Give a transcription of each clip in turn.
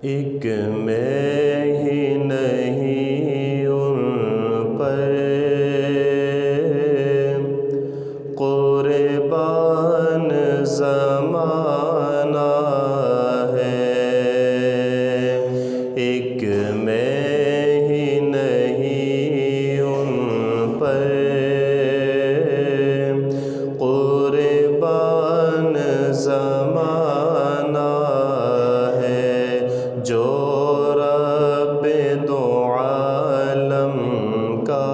ایک میں ہی نہیں ان پر قربان زمانہ ہے، ایک میں ہی نہیں ان پر قربان زمانہ ہے، جو رب دو عالم کا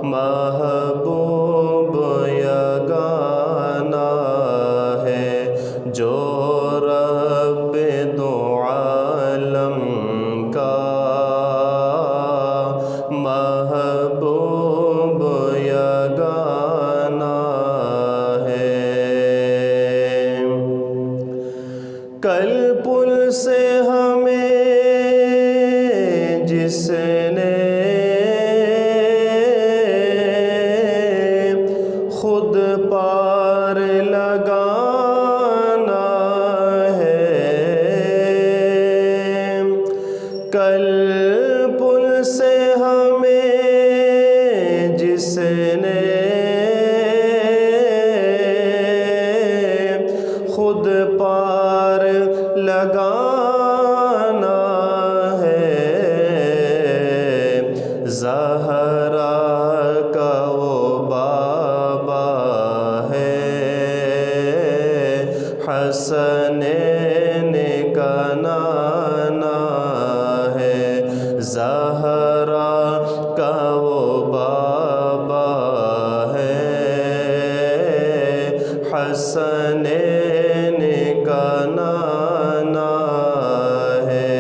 محبوب یگانہ ہے، جو رب دو عالم کا محبوب یگانہ ہے۔ کل پل سے ہمیں جس نے خود پار لگانا ہے، کل پل سے ہمیں جس نے خود پار لگانا ہے، زہرا کا وہ بابا ہے، حسنین کا نانا ہے، زہرا کا وہ بابا ہے، حسنین کا نانا ہے۔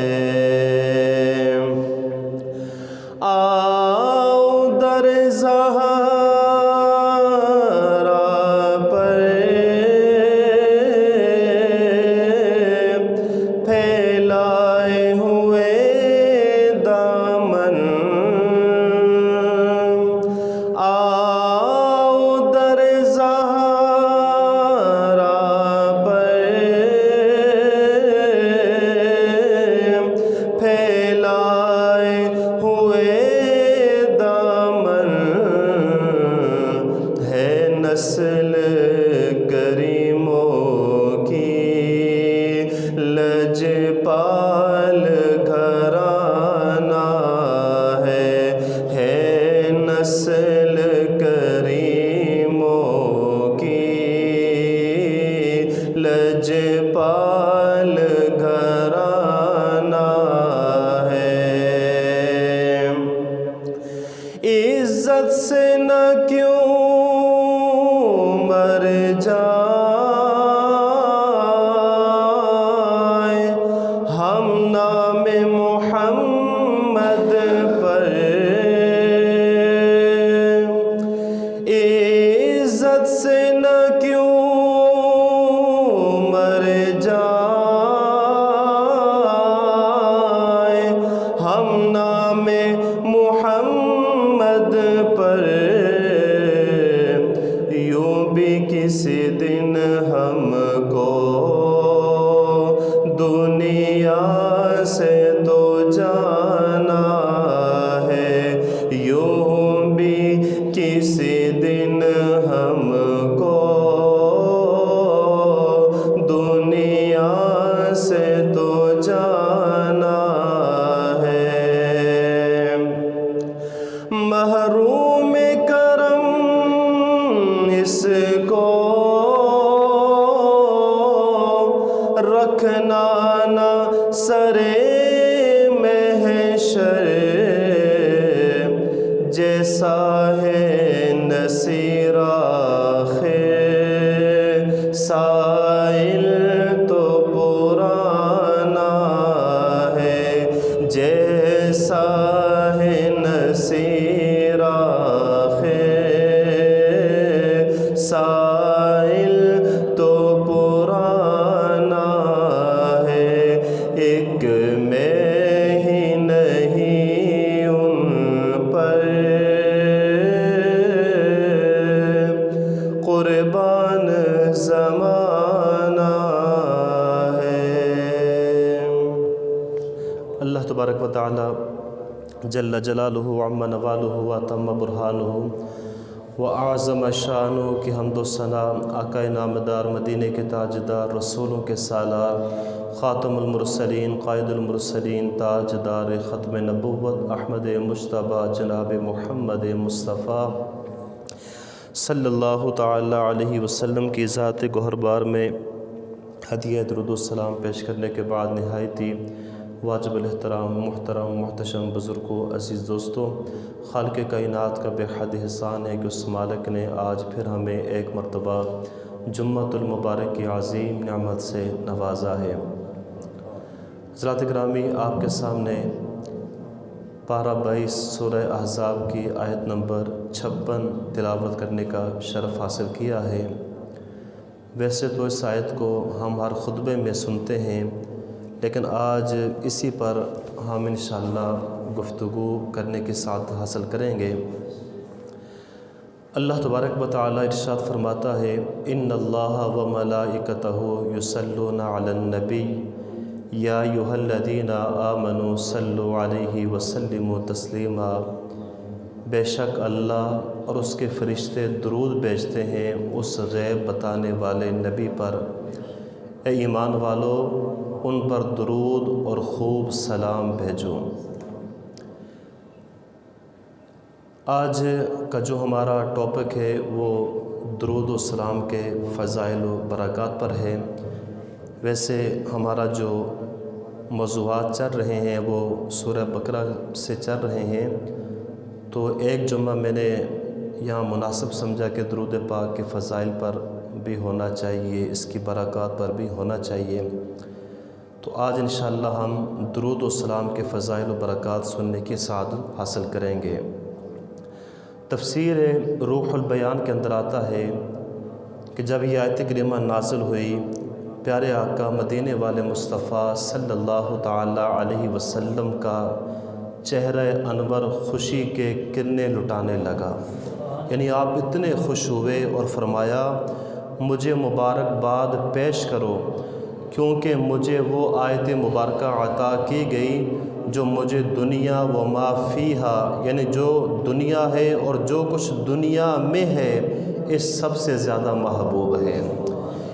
آؤ در زہرا پر پھیلائے ہوئے دامن، آؤ در زہرا پر پھیلائے ہوئے دامن، ہے نسل کریموں کی لجپال گھرانہ ہے نسل کریموں کی لجپال گھرانہ ہے۔ عزت سے نہ کیوں مر جائیں ہم نام محمد پر، عزت سے نہ کیوں مر جائیں ہم نام محمد پر، یوں بھی کسی دن ہم کو دنیا سے تو جانا ہے، یوں بھی کسی دن ہم کو دنیا سے تو جانا ہے۔ محروم کرم اس کو رکھنا نہ سرے محشر، جیسا ہے نصیر آخر سائل تو پرانا ہے، جیسا ہے نصیر آخر سائل تو پرانا ہے، ایک میں ہی نہیں ان پر اللہ تبارک و تعالی جل جلالہ وعم نوالہ وتم برہانہ وأعظم شانہ کی حمد و ثنا آقا نامدار مدینہ کے تاجدار رسولوں کے سالار خاتم المرسلین قائد المرسلین تاجدار ختم نبوت احمد مجتبیٰ جناب محمد مصطفیٰ صلی اللہ تعالی علیہ وسلم کی ذات گوہر بار میں ہدیہ درود السلام پیش کرنے کے بعد نہایت ہی واجب الاحترام محترم محتشم بزرگوں عزیز دوستوں، خالق کائنات کا بے حد احسان ہے کہ اس مالک نے آج پھر ہمیں ایک مرتبہ جمعۃ المبارک کی عظیم نعمت سے نوازا ہے۔ حضرات گرامی، آپ کے سامنے پارہ 22 سورہ احزاب کی آیت نمبر 56 تلاوت کرنے کا شرف حاصل کیا ہے۔ ویسے تو اس آیت کو ہم ہر خطبے میں سنتے ہیں، لیکن آج اسی پر ہم انشاءاللہ گفتگو کرنے کی سعادت حاصل کریں گے۔ اللہ تبارک و تعالی ارشاد فرماتا ہے، ان اللہ و ملائکتہ یصلون علی النبی یا ایھا الذین آمنوا صلوا علیہ وسلموا تسلیما، بے شک اللہ اور اس کے فرشتے درود بھیجتے ہیں اس غیب بتانے والے نبی پر، اے ایمان والو ان پر درود اور خوب سلام بھیجو۔ آج کا جو ہمارا ٹاپک ہے وہ درود و سلام کے فضائل و برکات پر ہے۔ ویسے ہمارا جو موضوعات چل رہے ہیں وہ سورہ بقرہ سے چل رہے ہیں، تو ایک جمعہ میں نے یہاں مناسب سمجھا کہ درود پاک کے فضائل پر بھی ہونا چاہیے، اس کی برکات پر بھی ہونا چاہیے۔ تو آج انشاءاللہ ہم درود و سلام کے فضائل و برکات سننے کی سعادت حاصل کریں گے۔ تفسیر روح البیان کے اندر آتا ہے کہ جب یہ آیت کریمہ نازل ہوئی، پیارے آقا مدینے والے مصطفیٰ صلی اللہ تعالی علیہ وسلم کا چہرہ انور خوشی کے کرنیں لٹانے لگا، یعنی آپ اتنے خوش ہوئے اور فرمایا مجھے مبارکباد پیش کرو، کیونکہ مجھے وہ آیت مبارکہ عطا کی گئی جو مجھے دنیا و ما فیہا، یعنی جو دنیا ہے اور جو کچھ دنیا میں ہے اس سب سے زیادہ محبوب ہے۔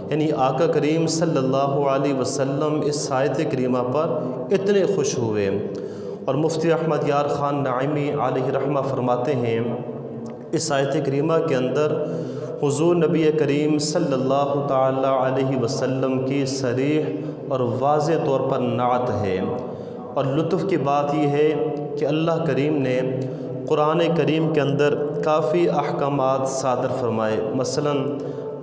یعنی آقا کریم صلی اللہ علیہ وسلم اس آیت کریمہ پر اتنے خوش ہوئے، اور مفتی احمد یار خان نعیمی علیہ رحمہ فرماتے ہیں اس آیت کریمہ کے اندر حضور نبی کریم صلی اللہ تعالی علیہ وسلم کی صریح اور واضح طور پر نعت ہے، اور لطف کی بات یہ ہے کہ اللہ کریم نے قرآن کریم کے اندر کافی احکامات صادر فرمائے۔ مثلا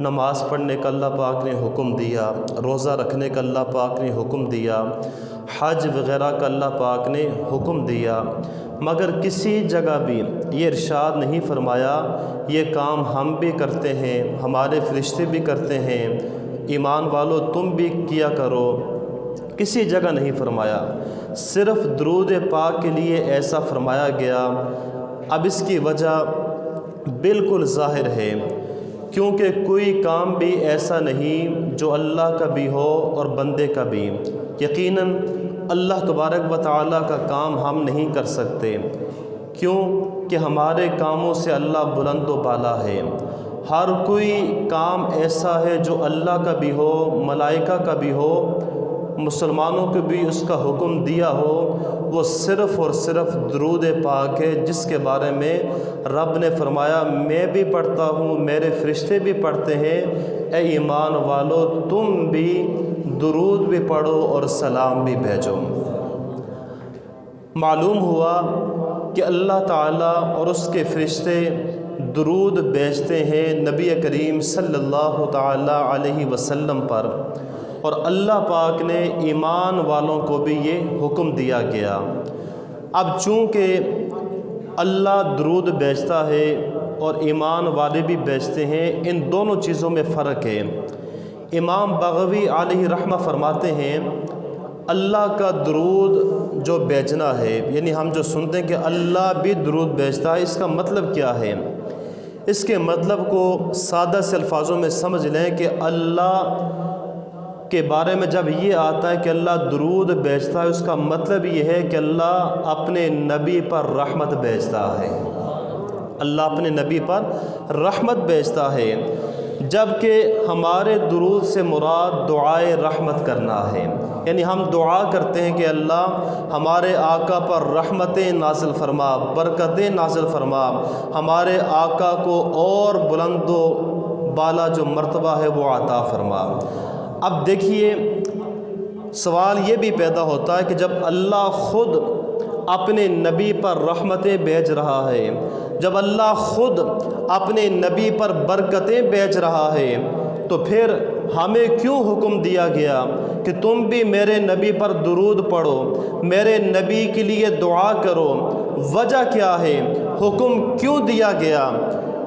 نماز پڑھنے کا اللہ پاک نے حکم دیا، روزہ رکھنے کا اللہ پاک نے حکم دیا، حج وغیرہ کا اللہ پاک نے حکم دیا، مگر کسی جگہ بھی یہ ارشاد نہیں فرمایا یہ کام ہم بھی کرتے ہیں، ہمارے فرشتے بھی کرتے ہیں، ایمان والو تم بھی کیا کرو، کسی جگہ نہیں فرمایا، صرف درود پاک کے لیے ایسا فرمایا گیا۔ اب اس کی وجہ بالکل ظاہر ہے، کیونکہ کوئی کام بھی ایسا نہیں جو اللہ کا بھی ہو اور بندے کا بھی۔ یقیناً اللہ تبارک و تعالیٰ کا کام ہم نہیں کر سکتے، کیوں کہ ہمارے کاموں سے اللہ بلند و بالا ہے۔ ہر کوئی کام ایسا ہے جو اللہ کا بھی ہو، ملائکہ کا بھی ہو، مسلمانوں کو بھی اس کا حکم دیا ہو، وہ صرف اور صرف درود پاک ہے، جس کے بارے میں رب نے فرمایا میں بھی پڑھتا ہوں، میرے فرشتے بھی پڑھتے ہیں، اے ایمان والو تم بھی درود بھی پڑھو اور سلام بھی بھیجو۔ معلوم ہوا کہ اللہ تعالیٰ اور اس کے فرشتے درود بھیجتے ہیں نبی کریم صلی اللہ تعالی علیہ وسلم پر، اور اللہ پاک نے ایمان والوں کو بھی یہ حکم دیا گیا۔ اب چونکہ اللہ درود بھیجتا ہے اور ایمان والے بھی بھیجتے ہیں، ان دونوں چیزوں میں فرق ہے۔ امام بغوی علیہ رحمہ فرماتے ہیں اللہ کا درود جو بھیجنا ہے، یعنی ہم جو سنتے ہیں کہ اللہ بھی درود بھیجتا ہے، اس کا مطلب کیا ہے؟ اس کے مطلب کو سادہ سے الفاظوں میں سمجھ لیں کہ اللہ کے بارے میں جب یہ آتا ہے کہ اللہ درود بھیجتا ہے، اس کا مطلب یہ ہے کہ اللہ اپنے نبی پر رحمت بھیجتا ہے، اللہ اپنے نبی پر رحمت بھیجتا ہے، جبکہ ہمارے درود سے مراد دعائے رحمت کرنا ہے، یعنی ہم دعا کرتے ہیں کہ اللہ ہمارے آقا پر رحمتیں نازل فرما، برکتیں نازل فرما، ہمارے آقا کو اور بلند و بالا جو مرتبہ ہے وہ عطا فرما۔ اب دیکھیے سوال یہ بھی پیدا ہوتا ہے کہ جب اللہ خود اپنے نبی پر رحمتیں بھیج رہا ہے، جب اللہ خود اپنے نبی پر برکتیں بھیج رہا ہے، تو پھر ہمیں کیوں حکم دیا گیا کہ تم بھی میرے نبی پر درود پڑھو، میرے نبی کے لیے دعا کرو؟ وجہ کیا ہے؟ حکم کیوں دیا گیا؟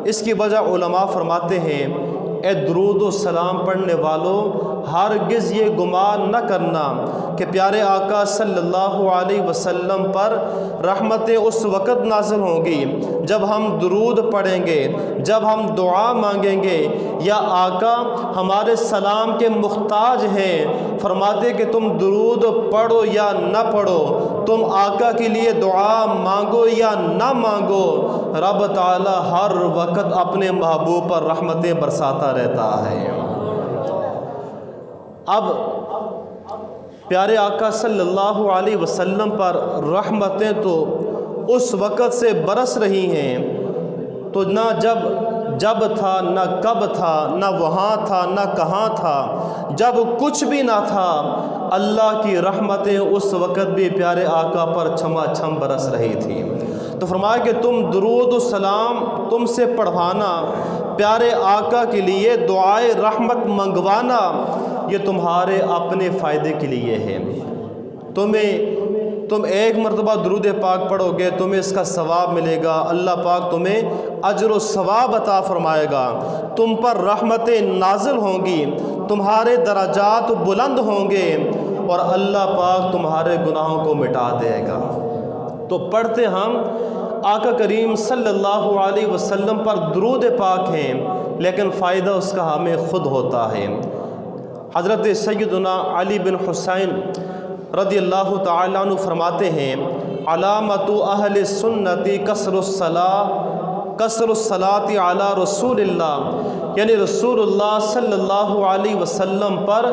اس کی وجہ علماء فرماتے ہیں، اے درود و سلام پڑھنے والوں، ہرگز یہ گمان نہ کرنا کہ پیارے آقا صلی اللہ علیہ وسلم پر رحمتیں اس وقت نازل ہوں گی جب ہم درود پڑھیں گے، جب ہم دعا مانگیں گے، یا آقا ہمارے سلام کے محتاج ہیں، فرماتے کہ تم درود پڑھو یا نہ پڑھو، تم آقا کے لیے دعا مانگو یا نہ مانگو، رب تعالی ہر وقت اپنے محبوب پر رحمتیں برساتا رہتا ہے۔ اب پیارے آقا صلی اللہ علیہ وسلم پر رحمتیں تو اس وقت سے برس رہی ہیں، تو نہ جب تھا، نہ کب تھا، نہ وہاں تھا، نہ کہاں تھا، جب کچھ بھی نہ تھا، اللہ کی رحمتیں اس وقت بھی پیارے آقا پر چھما چھم برس رہی تھی۔ تو فرمایا کہ تم درود و سلام تم سے پڑھوانا، پیارے آقا کے لیے دعائے رحمت منگوانا، یہ تمہارے اپنے فائدے کے لیے ہے۔ تم ایک مرتبہ درود پاک پڑھو گے، تمہیں اس کا ثواب ملے گا، اللہ پاک تمہیں اجر و ثواب عطا فرمائے گا، تم پر رحمتیں نازل ہوں گی، تمہارے درجات بلند ہوں گے، اور اللہ پاک تمہارے گناہوں کو مٹا دے گا۔ تو پڑھتے ہم آقا کریم صلی اللہ علیہ وسلم پر درود پاک ہیں، لیکن فائدہ اس کا ہمیں خود ہوتا ہے۔ حضرت سیدنا علی بن حسین رضی اللہ تعالیٰ عنہ فرماتے ہیں، علامت اہل سنتی کثر الصلاۃ علی رسول اللہ، یعنی رسول اللہ صلی اللہ علیہ وسلم پر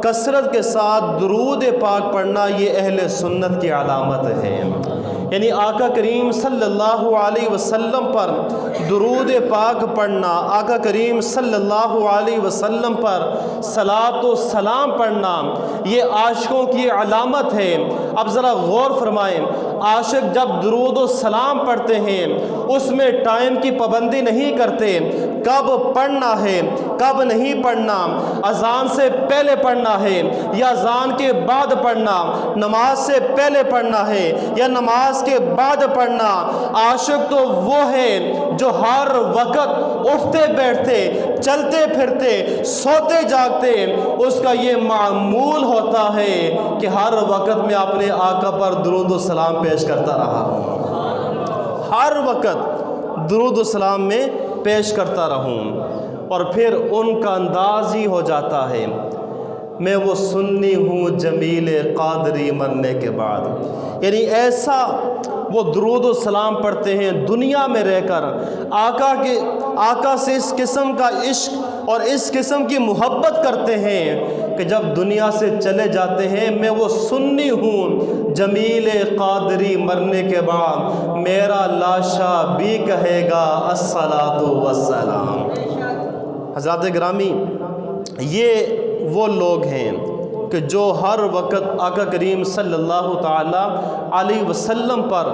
کثرت کے ساتھ درود پاک پڑھنا یہ اہل سنت کی علامت ہے۔ یعنی آقا کریم صلی اللہ علیہ وسلم پر درود پاک پڑھنا، آقا کریم صلی اللہ علیہ وسلم پر صلاۃ و سلام پڑھنا، یہ عاشقوں کی علامت ہے۔ اب ذرا غور فرمائیں، عاشق جب درود و سلام پڑھتے ہیں اس میں ٹائم کی پابندی نہیں کرتے، کب پڑھنا ہے کب نہیں پڑھنا، اذان سے پہلے پڑھنا ہے یا اذان کے بعد پڑھنا، نماز سے پہلے پڑھنا ہے یا نماز کے بعد پڑھنا۔ عاشق تو وہ ہے جو ہر وقت اٹھتے بیٹھتے، چلتے پھرتے، سوتے جاگتے اس کا یہ معمول ہوتا ہے کہ ہر وقت میں اپنے آقا پر درود و سلام پیش کرتا رہا ہوں، ہر وقت درود و سلام میں پیش کرتا رہوں، اور پھر ان کا انداز ہی ہو جاتا ہے، میں وہ سنی ہوں جمیل قادری مرنے کے بعد۔ یعنی ایسا وہ درود و سلام پڑھتے ہیں، دنیا میں رہ کر آقا سے اس قسم کا عشق اور اس قسم کی محبت کرتے ہیں کہ جب دنیا سے چلے جاتے ہیں، میں وہ سنی ہوں جمیل قادری مرنے کے بعد میرا لاشا بھی کہے گا الصلاۃ والسلام۔ حضرات گرامی، یہ وہ لوگ ہیں کہ جو ہر وقت آقا کریم صلی اللہ تعالیٰ علیہ وسلم پر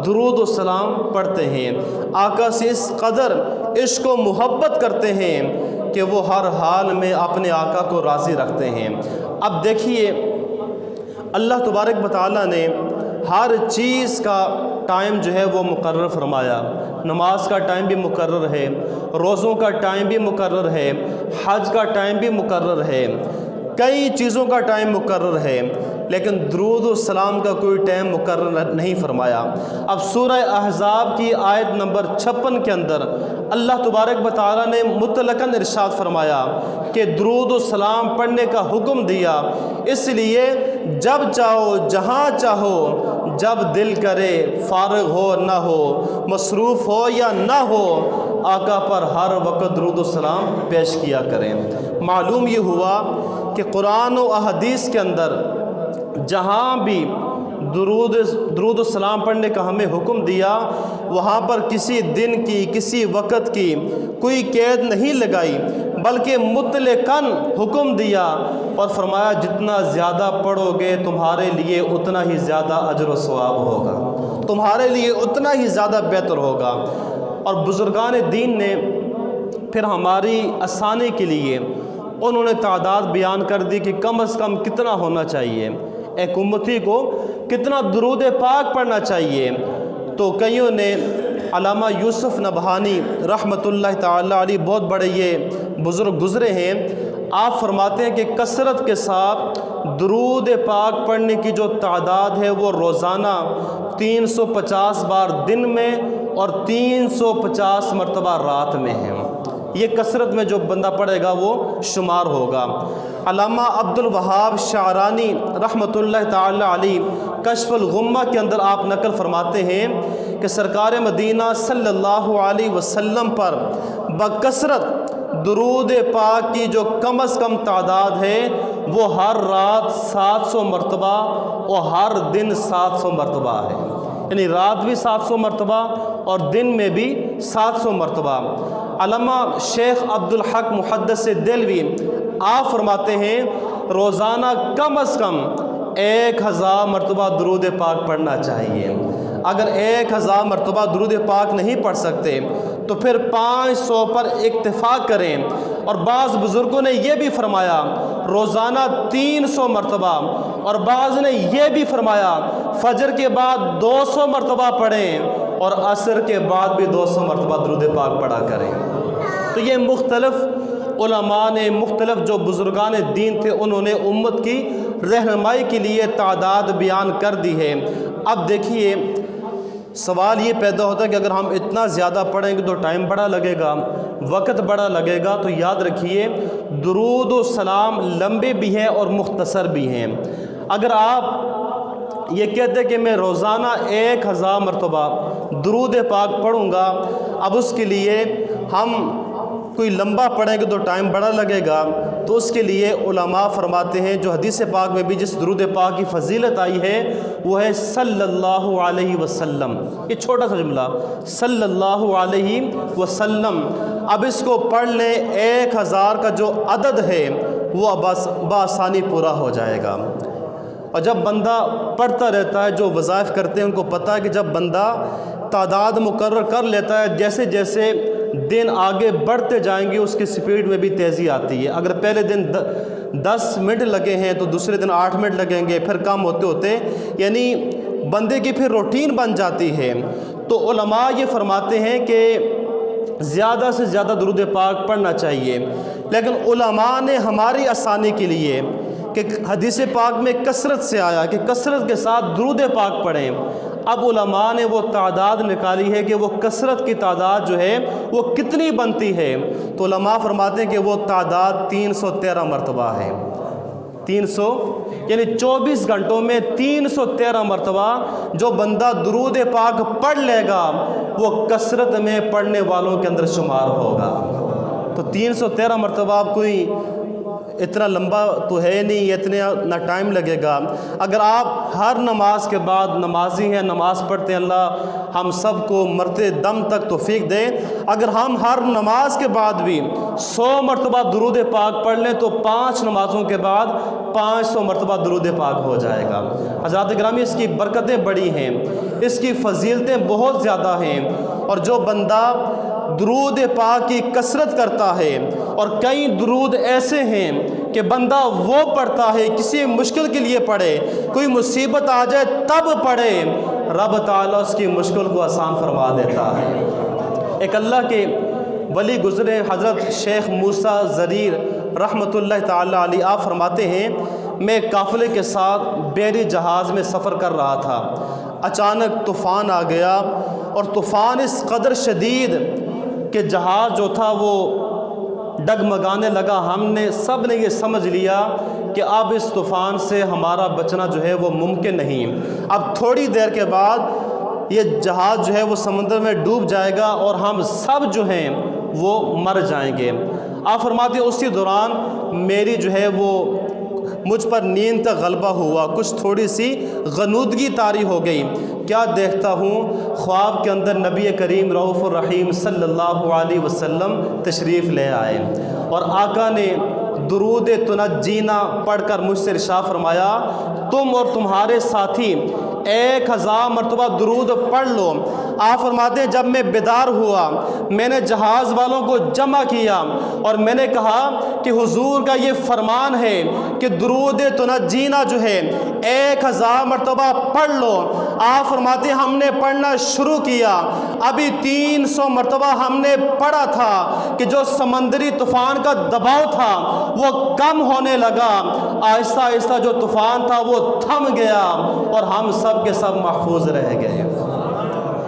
درود و سلام پڑھتے ہیں، آقا سے اس قدر عشق و محبت کرتے ہیں کہ وہ ہر حال میں اپنے آقا کو راضی رکھتے ہیں۔ اب دیکھیے، اللہ تبارک و تعالیٰ نے ہر چیز کا ٹائم جو ہے وہ مقرر فرمایا، نماز کا ٹائم بھی مقرر ہے، روزوں کا ٹائم بھی مقرر ہے، حج کا ٹائم بھی مقرر ہے، کئی چیزوں کا ٹائم مقرر ہے، لیکن درود و سلام کا کوئی ٹائم مقرر نہیں فرمایا۔ اب سورہ احزاب کی آیت نمبر 56 کے اندر اللہ تبارک و تعالیٰ نے مطلقاً ارشاد فرمایا کہ درود و سلام پڑھنے کا حکم دیا، اس لیے جب چاہو جہاں چاہو، جب دل کرے، فارغ ہو نہ ہو، مصروف ہو یا نہ ہو، آقا پر ہر وقت درود و سلام پیش کیا کریں۔ معلوم یہ ہوا کہ قرآن و احادیث کے اندر جہاں بھی درود و سلام پڑھنے کا ہمیں حکم دیا، وہاں پر کسی دن کی، کسی وقت کی کوئی قید نہیں لگائی، بلکہ مطلقاً حکم دیا اور فرمایا جتنا زیادہ پڑھو گے تمہارے لیے اتنا ہی زیادہ اجر و ثواب ہوگا، تمہارے لیے اتنا ہی زیادہ بہتر ہوگا۔ اور بزرگان دین نے پھر ہماری آسانی کے لیے انہوں نے تعداد بیان کر دی کہ کم از کم کتنا ہونا چاہیے، ایک امتی کو کتنا درود پاک پڑھنا چاہیے۔ تو کئیوں نے، علامہ یوسف نبہانی رحمۃ اللہ تعالیٰ علیہ بہت بڑے یہ بزرگ گزرے ہیں، آپ فرماتے ہیں کہ کثرت کے ساتھ درود پاک پڑھنے کی جو تعداد ہے وہ روزانہ 350 بار دن میں اور 350 مرتبہ رات میں ہے۔ یہ کثرت میں جو بندہ پڑھے گا وہ شمار ہوگا۔ علامہ عبد الوہاب شعرانی رحمۃ اللہ تعالیٰ علیہ کشف الغمہ کے اندر آپ نقل فرماتے ہیں کہ سرکار مدینہ صلی اللہ علیہ وسلم پر بکثرت درود پاک کی جو کم از کم تعداد ہے وہ ہر رات 700 مرتبہ اور ہر دن 700 مرتبہ ہے، یعنی رات بھی 700 مرتبہ اور دن میں بھی 700 مرتبہ۔ علامہ شیخ عبدالحق محدث دہلوی آپ فرماتے ہیں روزانہ کم از کم 1000 مرتبہ درود پاک پڑھنا چاہیے۔ اگر 1000 مرتبہ درود پاک نہیں پڑھ سکتے تو پھر 500 پر اکتفا کریں، اور بعض بزرگوں نے یہ بھی فرمایا روزانہ 300 مرتبہ، اور بعض نے یہ بھی فرمایا فجر کے بعد 200 مرتبہ پڑھیں اور عصر کے بعد بھی 200 مرتبہ درود پاک پڑھا کریں۔ تو یہ مختلف علماء نے، مختلف جو بزرگان دین تھے، انہوں نے امت کی رہنمائی کے لیے تعداد بیان کر دی ہے۔ اب دیکھیے سوال یہ پیدا ہوتا ہے کہ اگر ہم اتنا زیادہ پڑھیں گے تو ٹائم بڑا لگے گا، وقت بڑا لگے گا، تو یاد رکھیے درود و سلام لمبے بھی ہیں اور مختصر بھی ہیں۔ اگر آپ یہ کہتے ہیں کہ میں روزانہ 1000 مرتبہ درود پاک پڑھوں گا، اب اس کے لیے ہم کوئی لمبا پڑھیں گے تو ٹائم بڑا لگے گا، تو اس کے لیے علماء فرماتے ہیں جو حدیث پاک میں بھی جس درود پاک کی فضیلت آئی ہے وہ ہے صلی اللہ علیہ وسلم۔ یہ چھوٹا سا جملہ صلی اللہ علیہ وسلم، اب اس کو پڑھ لیں 1000 کا جو عدد ہے وہ بآسانی پورا ہو جائے گا۔ اور جب بندہ پڑھتا رہتا ہے، جو وظائف کرتے ہیں ان کو پتہ ہے کہ جب بندہ تعداد مقرر کر لیتا ہے، جیسے جیسے دن آگے بڑھتے جائیں گے اس کی سپیڈ میں بھی تیزی آتی ہے۔ اگر پہلے دن 10 منٹ لگے ہیں تو دوسرے دن 8 منٹ لگیں گے، پھر کم ہوتے ہوتے یعنی بندے کی پھر روٹین بن جاتی ہے۔ تو علماء یہ فرماتے ہیں کہ زیادہ سے زیادہ درود پاک پڑھنا چاہیے، لیکن علماء نے ہماری آسانی کے لیے کہ حدیث پاک میں کثرت سے آیا کہ کثرت کے ساتھ درود پاک پڑھیں، اب علماء نے وہ تعداد نکالی ہے کہ وہ کثرت کی تعداد جو ہے وہ کتنی بنتی ہے، تو علماء فرماتے ہیں کہ وہ تعداد 313 مرتبہ ہے۔ 300 یعنی 24 گھنٹوں میں 313 مرتبہ جو بندہ درود پاک پڑھ لے گا وہ کثرت میں پڑھنے والوں کے اندر شمار ہوگا۔ تو 313 مرتبہ آپ کوئی اتنا لمبا تو ہے نہیں، اتنا نہ ٹائم لگے گا۔ اگر آپ ہر نماز کے بعد، نمازی ہیں، نماز پڑھتے ہیں، اللہ ہم سب کو مرتے دم تک توفیق دے، اگر ہم ہر نماز کے بعد بھی 100 مرتبہ درود پاک پڑھ لیں تو 5 نمازوں کے بعد 500 مرتبہ درود پاک ہو جائے گا۔ حضرات گرامی، اس کی برکتیں بڑی ہیں، اس کی فضیلتیں بہت زیادہ ہیں، اور جو بندہ درود پاک کی کثرت کرتا ہے، اور کئی درود ایسے ہیں کہ بندہ وہ پڑھتا ہے کسی مشکل کے لیے پڑھے، کوئی مصیبت آ جائے تب پڑھے، رب تعالیٰ اس کی مشکل کو آسان فرما دیتا ہے۔ ایک اللہ کے ولی گزرے حضرت شیخ موسیٰ زریر رحمۃ اللہ تعالیٰ علیہ، آپ فرماتے ہیں میں قافلے کے ساتھ بحری جہاز میں سفر کر رہا تھا، اچانک طوفان آ گیا، اور طوفان اس قدر شدید کہ جہاز جو تھا وہ ڈگمگانے لگا۔ ہم نے سب نے یہ سمجھ لیا کہ اب اس طوفان سے ہمارا بچنا جو ہے وہ ممکن نہیں، اب تھوڑی دیر کے بعد یہ جہاز جو ہے وہ سمندر میں ڈوب جائے گا اور ہم سب جو ہیں وہ مر جائیں گے۔ آپ فرماتے ہیں اسی دوران میری جو ہے وہ مجھ پر نیند کا غلبہ ہوا، کچھ تھوڑی سی غنودگی طاری ہو گئی۔ کیا دیکھتا ہوں، خواب کے اندر نبی کریم رؤوف الرحیم صلی اللہ علیہ وسلم تشریف لے آئے، اور آقا نے درود تنجینا پڑھ کر مجھ سے ارشاد فرمایا، تم اور تمہارے ساتھی 1000 مرتبہ درود پڑھ لو۔ آپ فرماتے ہیں جب میں بیدار ہوا، میں نے جہاز والوں کو جمع کیا اور میں نے کہا کہ حضور کا یہ فرمان ہے کہ درود تنجینا جو ہے 1000 مرتبہ پڑھ لو۔ آپ فرماتے ہیں ہم نے پڑھنا شروع کیا، ابھی 300 مرتبہ ہم نے پڑھا تھا کہ جو سمندری طوفان کا دباؤ تھا وہ کم ہونے لگا، آہستہ آہستہ جو طوفان تھا وہ تھم گیا اور ہم سب کے سب محفوظ رہ گئے۔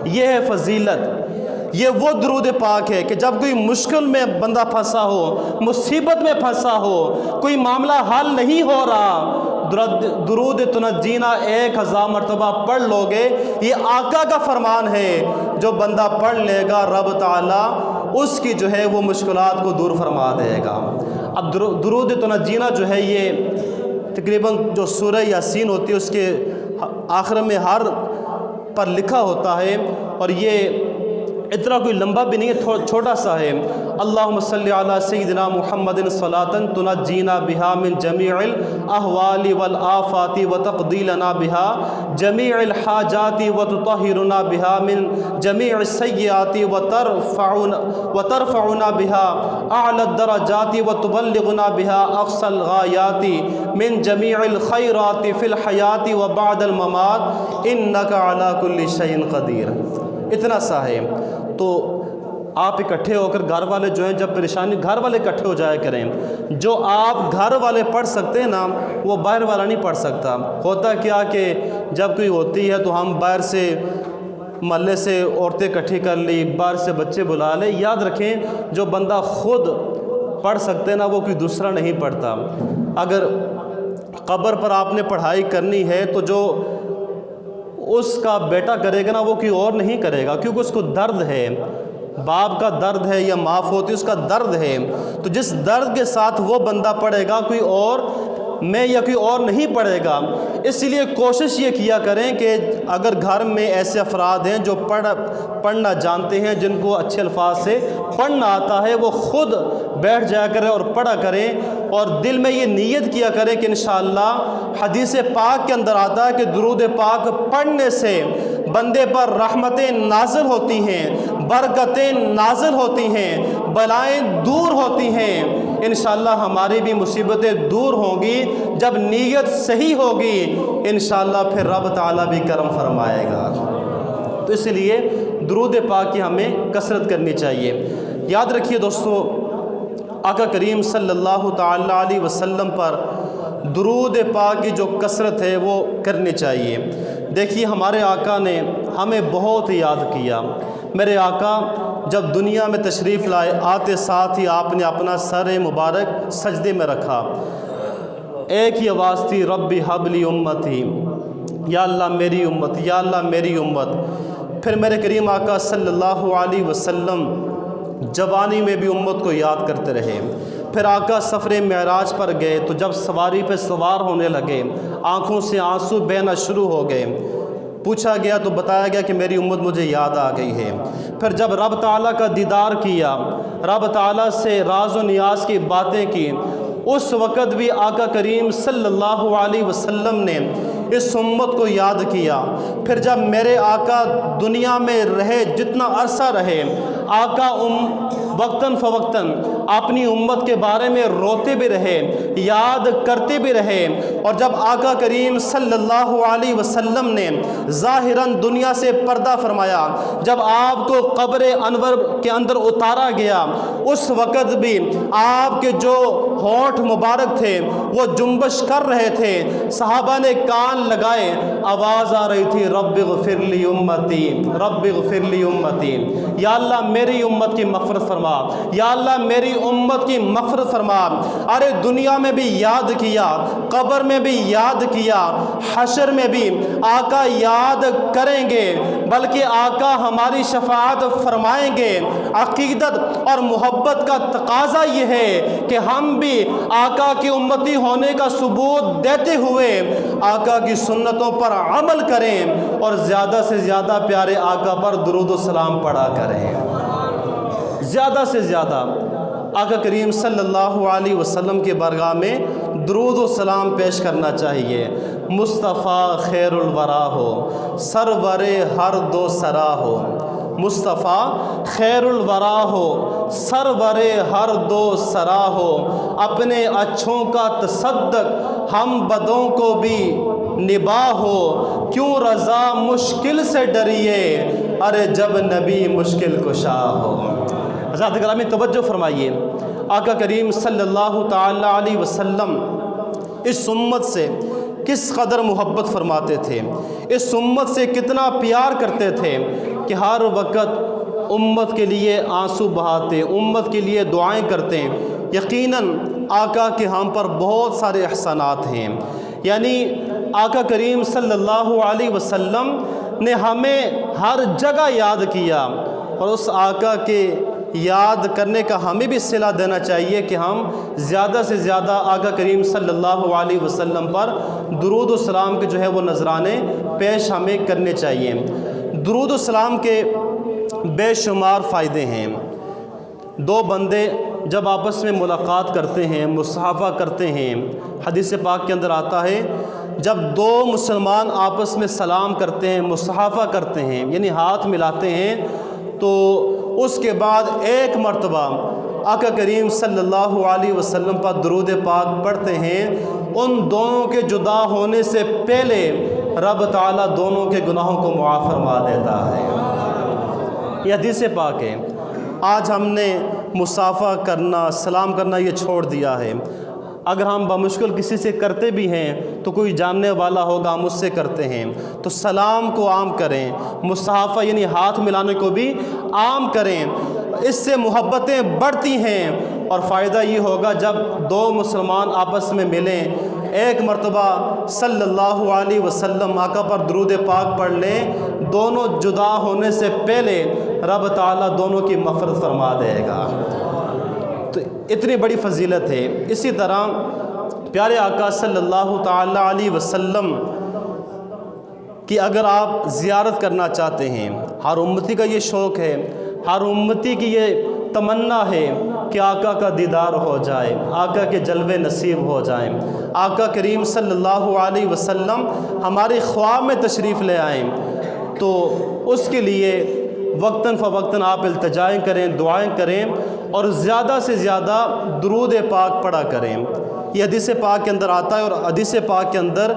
یہ ہے فضیلت، یہ وہ درود پاک ہے کہ جب کوئی مشکل میں بندہ پھنسا ہو، مصیبت میں پھنسا ہو، کوئی معاملہ حل نہیں ہو رہا، درود تنجینا 1000 مرتبہ پڑھ لو گے۔ یہ آقا کا فرمان ہے، جو بندہ پڑھ لے گا رب تعالیٰ اس کی جو ہے وہ مشکلات کو دور فرما دے گا۔ اب درود تنجینا جو ہے یہ تقریباً جو سورہ یاسین ہوتی ہے اس کے آخر میں ہر پر لکھا ہوتا ہے، اور یہ اتنا کوئی لمبا بھی نہیں ہے، چھوٹا سا ہے۔ اللہم صلی علی سیدنا محمد صلاۃ تنجینا بہا من جمیع الاحوال والآفات وتقضی لنا بہا جمیع الحاجات وتطہرنا بہا من جمیع السیئات وترفعنا بہا اعلی الدرجات وتبلغنا بہا اقصى الغایات من جمیع الخیرات فی الحیات وبعد الممات انک علی کل شیء قدیر۔ اتنا سا ہے۔ تو آپ اکٹھے ہو کر گھر والے جو ہیں جب پریشانی، گھر والے اکٹھے ہو جایا کریں، جو آپ گھر والے پڑھ سکتے ہیں نا وہ باہر والا نہیں پڑھ سکتا۔ ہوتا کیا کہ جب کوئی ہوتی ہے تو ہم باہر سے محلے سے عورتیں اکٹھی کر لی، باہر سے بچے بلا لے۔ یاد رکھیں جو بندہ خود پڑھ سکتے نا وہ کوئی دوسرا نہیں پڑھتا۔ اگر قبر پر آپ نے پڑھائی کرنی ہے تو جو اس کا بیٹا کرے گا نا وہ کوئی اور نہیں کرے گا، کیونکہ اس کو درد ہے، باپ کا درد ہے یا معاف ہوتی اس کا درد ہے، تو جس درد کے ساتھ وہ بندہ پڑھے گا کوئی اور میں یا کوئی اور نہیں پڑھے گا۔ اس لیے کوشش یہ کیا کریں کہ اگر گھر میں ایسے افراد ہیں جو پڑھنا جانتے ہیں، جن کو اچھے الفاظ سے پڑھنا آتا ہے، وہ خود بیٹھ جایا کریں اور پڑھا کریں، اور دل میں یہ نیت کیا کریں کہ انشاءاللہ حدیث پاک کے اندر آتا ہے کہ درود پاک پڑھنے سے بندے پر رحمتیں نازل ہوتی ہیں، برکتیں نازل ہوتی ہیں، بلائیں دور ہوتی ہیں۔ انشاءاللہ ہماری بھی مصیبتیں دور ہوں گی جب نیت صحیح ہوگی، انشاءاللہ پھر رب تعالیٰ بھی کرم فرمائے گا۔ تو اس لیے درود پاک کی ہمیں کثرت کرنی چاہیے۔ یاد رکھیے دوستو، آقا کریم صلی اللہ تعالیٰ علیہ وسلم پر درود پاک کی جو کثرت ہے وہ کرنی چاہیے۔ دیکھیے ہمارے آقا نے ہمیں بہت یاد کیا۔ میرے آقا جب دنیا میں تشریف لائے، آتے ساتھ ہی آپ نے اپنا سر مبارک سجدے میں رکھا، ایک ہی آواز تھی، ربی حب لی امتی، یا اللہ میری امت، یا اللہ میری امت۔ پھر میرے کریم آقا صلی اللہ علیہ وسلم جوانی میں بھی امت کو یاد کرتے رہے۔ پھر آقا سفر معراج پر گئے تو جب سواری پہ سوار ہونے لگے، آنکھوں سے آنسو بہنا شروع ہو گئے۔ پوچھا گیا تو بتایا گیا کہ میری امت مجھے یاد آ گئی ہے۔ پھر جب رب تعالیٰ کا دیدار کیا، رب تعالیٰ سے راز و نیاز کی باتیں کی، اس وقت بھی آقا کریم صلی اللہ علیہ وسلم نے اس امت کو یاد کیا۔ پھر جب میرے آقا دنیا میں رہے، جتنا عرصہ رہے، آقا وقتاً فوقتاً اپنی امت کے بارے میں روتے بھی رہے، یاد کرتے بھی رہے، اور جب آقا کریم صلی اللہ علیہ وسلم نے ظاہراً دنیا سے پردہ فرمایا، جب آپ کو قبر انور کے اندر اتارا گیا، اس وقت بھی آپ کے جو ہونٹ مبارک تھے وہ جنبش کر رہے تھے، صحابہ نے کان لگائے، آواز آ رہی تھی رب اغفر لی امتی، رب اغفر لی امتی، یا اللہ میری امت کی مغفرت فرما، یا اللہ میری امت کی مغفرت فرما۔ ارے دنیا میں بھی یاد کیا، قبر میں بھی یاد کیا، حشر میں بھی آقا یاد کریں گے، بلکہ آقا ہماری شفاعت فرمائیں گے۔ عقیدت اور محبت کا تقاضا یہ ہے کہ ہم بھی آقا کی امتی ہونے کا ثبوت دیتے ہوئے آقا کی سنتوں پر عمل کریں اور زیادہ سے زیادہ پیارے آقا پر درود و سلام پڑھا کریں، زیادہ سے زیادہ آقا کریم صلی اللہ علیہ وسلم کے بارگاہ میں درود و سلام پیش کرنا چاہیے۔ مصطفیٰ خیر الورا ہو، سرور ہر دو سرا ہو، مصطفیٰ خیر الورا ہو، سرور ہر دو سرا ہو، اپنے اچھوں کا تصدق ہم بدوں کو بھی نباہ ہو، کیوں رضا مشکل سے ڈریے، ارے جب نبی مشکل کشا ہو۔ حضرات گرامی توجہ فرمائیے، آقا کریم صلی اللہ تعالی علیہ وسلم اس امت سے کس قدر محبت فرماتے تھے، اس امت سے کتنا پیار کرتے تھے کہ ہر وقت امت کے لیے آنسو بہاتے، امت کے لیے دعائیں کرتے۔ یقیناً آقا کے ہم پر بہت سارے احسانات ہیں، یعنی آقا کریم صلی اللہ علیہ وسلم نے ہمیں ہر جگہ یاد کیا، اور اس آقا کے یاد کرنے کا ہمیں بھی صلہ دینا چاہیے کہ ہم زیادہ سے زیادہ آقا کریم صلی اللہ علیہ وسلم پر درود و سلام کے جو ہے وہ نذرانے پیش ہمیں کرنے چاہیے۔ درود و سلام کے بے شمار فائدے ہیں۔ دو بندے جب آپس میں ملاقات کرتے ہیں، مصافحہ کرتے ہیں، حدیث پاک کے اندر آتا ہے جب دو مسلمان آپس میں سلام کرتے ہیں، مصافحہ کرتے ہیں، یعنی ہاتھ ملاتے ہیں، تو اس کے بعد ایک مرتبہ آقا کریم صلی اللہ علیہ وسلم پر درود پاک پڑھتے ہیں، ان دونوں کے جدا ہونے سے پہلے رب تعالیٰ دونوں کے گناہوں کو معاف فرما دیتا ہے۔ یہ حدیث پاک ہے۔ آج ہم نے مصافحہ کرنا، سلام کرنا یہ چھوڑ دیا ہے۔ اگر ہم بمشکل کسی سے کرتے بھی ہیں تو کوئی جاننے والا ہوگا، ہم اس سے کرتے ہیں، تو سلام کو عام کریں، مصافحہ یعنی ہاتھ ملانے کو بھی عام کریں، اس سے محبتیں بڑھتی ہیں، اور فائدہ یہ ہوگا جب دو مسلمان آپس میں ملیں، ایک مرتبہ صلی اللہ علیہ وسلم آقا پر درود پاک پڑھ لیں، دونوں جدا ہونے سے پہلے رب تعالیٰ دونوں کی مغفرت فرما دے گا۔ تو اتنی بڑی فضیلت ہے۔ اسی طرح پیارے آقا صلی اللہ تعالی علیہ وسلم کی اگر آپ زیارت کرنا چاہتے ہیں، ہر امتی کا یہ شوق ہے، ہر امتی کی یہ تمنا ہے کہ آقا کا دیدار ہو جائے، آقا کے جلوے نصیب ہو جائیں، آقا کریم صلی اللہ علیہ وسلم ہمارے خواب میں تشریف لے آئیں، تو اس کے لیے وقتاً فوقتاً آپ التجائیں کریں، دعائیں کریں، اور زیادہ سے زیادہ درود پاک پڑھا کریں۔ یہ حدیث پاک کے اندر آتا ہے، اور حدیث پاک کے اندر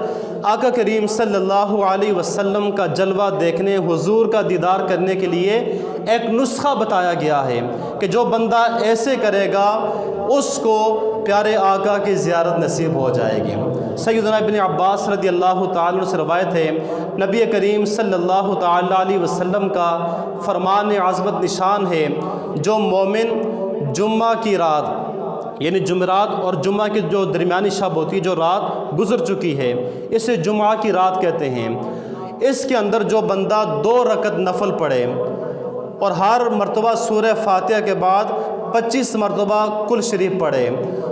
آقا کریم صلی اللہ علیہ وسلم کا جلوہ دیکھنے، حضور کا دیدار کرنے کے لیے ایک نسخہ بتایا گیا ہے کہ جو بندہ ایسے کرے گا اس کو پیارے آقا کی زیارت نصیب ہو جائے گی۔ سیدنا ابن عباس رضی اللہ تعالیٰ عنہ سے روایت ہے، نبی کریم صلی اللہ تعالیٰ علیہ وسلم کا فرمان عظمت نشان ہے، جو مومن جمعہ کی رات یعنی جمعرات اور جمعہ کی جو درمیانی شب ہوتی ہے، جو رات گزر چکی ہے، اسے جمعہ کی رات کہتے ہیں، اس کے اندر جو بندہ 2 رکعت نفل پڑھے اور ہر مرتبہ سورہ فاتحہ کے بعد 25 مرتبہ کل شریف پڑھے،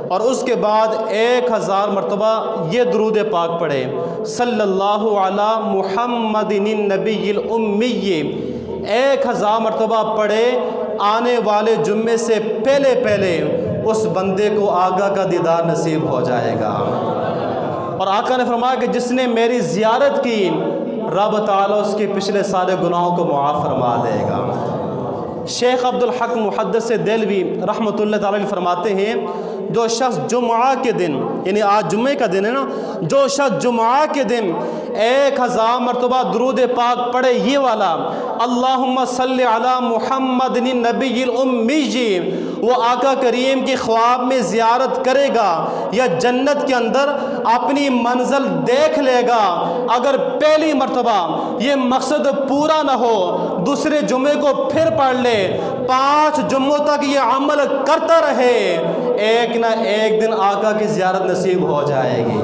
اور اس کے بعد 1000 مرتبہ یہ درود پاک پڑھے، صلی اللہ علی محمد النبی الامی، 1000 مرتبہ پڑھے، آنے والے جمعے سے پہلے اس بندے کو آقا کا دیدار نصیب ہو جائے گا۔ اور آقا نے فرمایا کہ جس نے میری زیارت کی، رب تعالیٰ اس کے پچھلے سارے گناہوں کو معاف فرما دے گا۔ شیخ عبدالحق محدث دہلوی رحمۃ اللہ تعالی علیہ فرماتے ہیں جو شخص جمعہ کے دن، یعنی آج جمعے کا دن ہے نا، جو شخص جمعہ کے دن 1000 مرتبہ درود پاک پڑھے یہ والا، اللہم صلی علی محمد النبی الامی، وہ آقا کریم کی خواب میں زیارت کرے گا یا جنت کے اندر اپنی منزل دیکھ لے گا۔ اگر پہلی مرتبہ یہ مقصد پورا نہ ہو، دوسرے جمعے کو پھر پڑھ لے، 5 جمعوں تک یہ عمل کرتا رہے، ایک نہ ایک دن آقا کی زیارت نصیب ہو جائے گی۔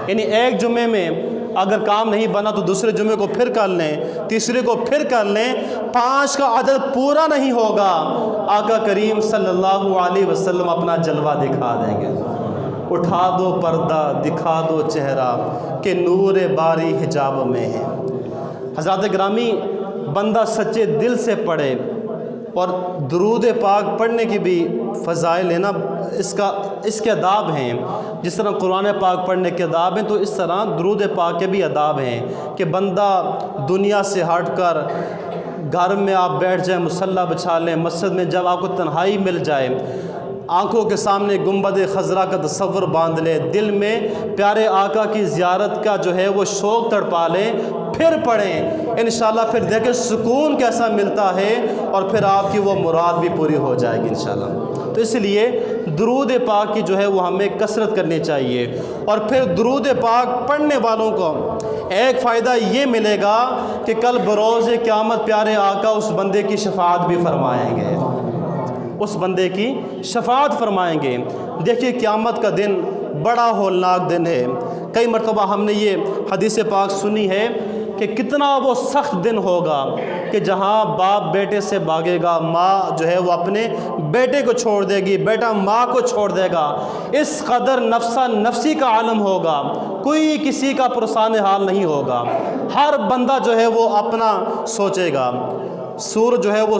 یعنی ایک جمعے میں اگر کام نہیں بنا تو دوسرے جمعے کو پھر کر لیں، تیسرے کو پھر کر لیں، 5 کا عدد پورا نہیں ہوگا، آقا کریم صلی اللہ علیہ وسلم اپنا جلوہ دکھا دیں گے۔ اٹھا دو پردہ دکھا دو چہرہ کہ نور باری حجاب میں ہے۔ حضرات گرامی، بندہ سچے دل سے پڑھے، اور درود پاک پڑھنے کی بھی فضائل ہے نا، اس کے آداب ہیں، جس طرح قرآن پاک پڑھنے کے آداب ہیں تو اس طرح درود پاک کے بھی آداب ہیں کہ بندہ دنیا سے ہٹ کر گھر میں آپ بیٹھ جائیں، مصلی بچھا لیں، مسجد میں جب آپ کو تنہائی مل جائے، آنکھوں کے سامنے گنبد خضرا کا تصور باندھ لے، دل میں پیارے آقا کی زیارت کا جو ہے وہ شوق تڑپا لیں، پھر پڑھیں، انشاءاللہ پھر دیکھیں سکون کیسا ملتا ہے، اور پھر آپ کی وہ مراد بھی پوری ہو جائے گی انشاءاللہ۔ تو اس لیے درود پاک کی جو ہے وہ ہمیں کثرت کرنی چاہیے، اور پھر درود پاک پڑھنے والوں کو ایک فائدہ یہ ملے گا کہ کل بروز قیامت پیارے آقا اس بندے کی شفاعت بھی فرمائیں گے، اس بندے کی شفاعت فرمائیں گے۔ دیکھیے قیامت کا دن بڑا ہولناک دن ہے۔ کئی مرتبہ ہم نے یہ حدیث پاک سنی ہے کہ کتنا وہ سخت دن ہوگا کہ جہاں باپ بیٹے سے بھاگے گا، ماں جو ہے وہ اپنے بیٹے کو چھوڑ دے گی، بیٹا ماں کو چھوڑ دے گا، اس قدر نفسا نفسی کا عالم ہوگا، کوئی کسی کا پرسان حال نہیں ہوگا، ہر بندہ جو ہے وہ اپنا سوچے گا۔ سورج جو ہے وہ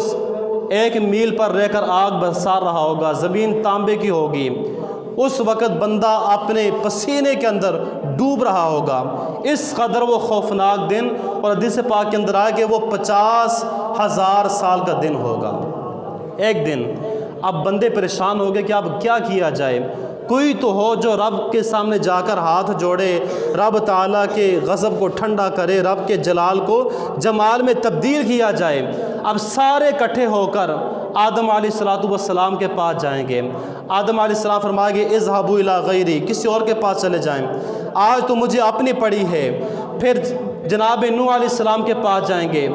1 میل پر رہ کر آگ برسا رہا ہوگا، زمین تانبے کی ہوگی، اس وقت بندہ اپنے پسینے کے اندر ڈوب رہا ہوگا، اس قدر وہ خوفناک دن، اور حدیث پاک کے اندر آیا کہ وہ 50,000 سال کا دن ہوگا، ایک دن۔ اب بندے پریشان ہو گئے کہ اب کیا کیا جائے، کوئی تو ہو جو رب کے سامنے جا کر ہاتھ جوڑے، رب تعالیٰ کے غضب کو ٹھنڈا کرے، رب کے جلال کو جمال میں تبدیل کیا جائے۔ اب سارے اکٹھے ہو کر آدم علیہ السلام کے پاس جائیں گے۔ آدم علیہ السلام فرمائیں گے اذهبوا الی غیری، کسی اور کے پاس چلے جائیں، آج تو مجھے اپنی پڑی ہے۔ پھر جناب نوح علیہ السلام کے پاس جائیں گے،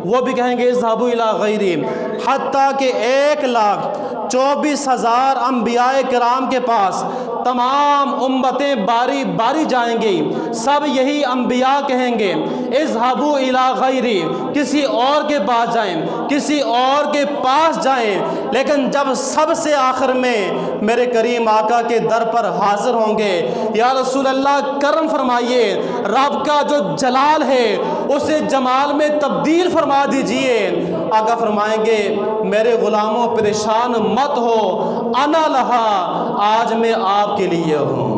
وہ بھی کہیں گے اذهبوا الی غیری، حتیٰ کہ 1,24,000 انبیاء کرام کے پاس تمام امتیں باری باری جائیں گی، سب یہی انبیاء کہیں گے اذهبوا الی غیری، کسی اور کے پاس جائیں، کسی اور کے پاس جائیں۔ لیکن جب سب سے آخر میں میرے کریم آقا کے در پر حاضر ہوں گے، یا رسول اللہ کرم فرمائیے، رب کا جو جلال ہے اسے جمال میں تبدیل فرما دیجئے۔ آقا فرمائیں گے میرے غلاموں پریشان مت ہو، انا لہا، آج میں آپ کے لیے ہوں،